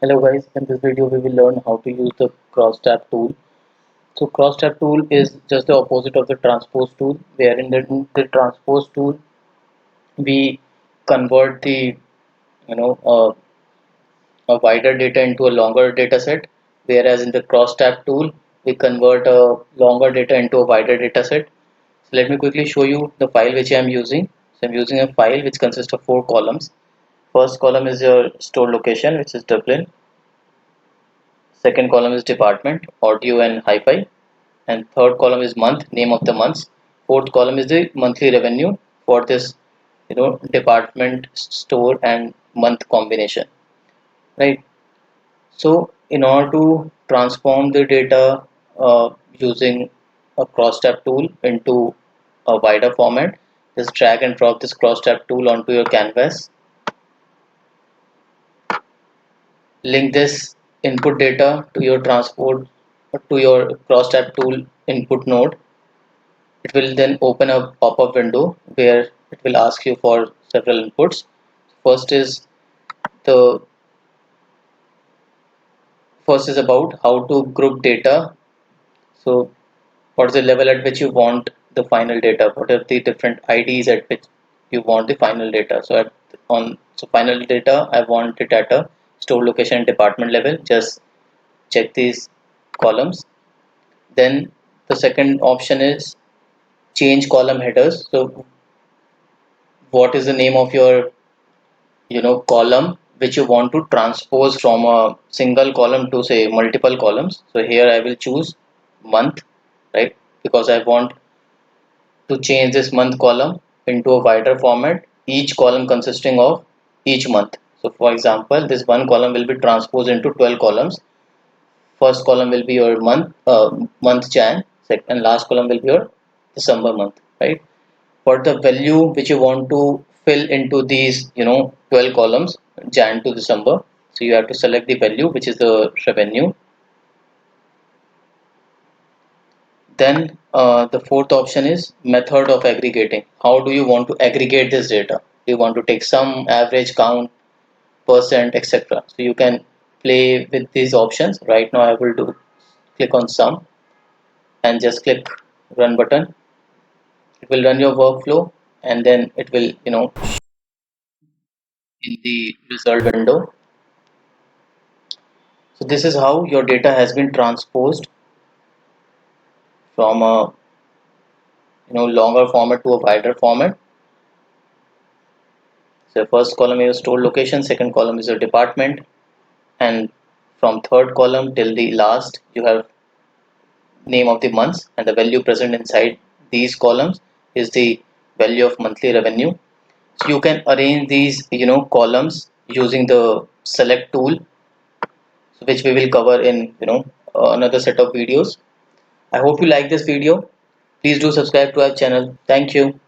Hello guys, in this video we will learn how to use the cross tab tool. So cross tab tool is just the opposite of the transpose tool, where in the transpose tool we convert the a wider data into a longer data set, whereas in the cross tab tool we convert a longer data into a wider data set. So let me quickly show you the file which I am using. So I'm using a file which consists of 4 columns. First column is your store location, which is Dublin. Second column is department, audio and hi-fi, and third column is month, name of the months. Fourth column is the monthly revenue for this department, store and month combination, right? So in order to transform the data using a cross tab tool into a wider format, just drag and drop this cross tab tool onto your canvas. Link this input data to your transport to your cross tab tool input node. It will then open a pop-up window where it will ask you for several inputs. First is the first is about how to group data. So what is the level at which you want the final data? What are the different IDs at which you want the final data? So final data, I want it at a store location and department level. Just check these columns. Then the second option is change column headers. So what is the name of your column which you want to transpose from a single column to say multiple columns. So here I will choose month, right? Because I want to change this month column into a wider format, each column consisting of each month. So for example, this one column will be transposed into 12 columns. First column will be your month Jan, second and last column will be your December month, right? For the value which you want to fill into these 12 columns, Jan to December, so you have to select the value which is the revenue. Then the fourth option is method of aggregating. How do you want to aggregate this data? Do you want to take sum, average, count, percent, etc.? So you can play with these options. Right now I will do click on sum and just click run button. It will run your workflow and then it will in the result window. So this is how your data has been transposed from a longer format to a wider format. So first column is your store location, second column is your department, and from third column till the last you have name of the months, and the value present inside these columns is the value of monthly revenue. So you can arrange these columns using the select tool, which we will cover in another set of videos. I hope you like this video. Please do subscribe to our channel. Thank you.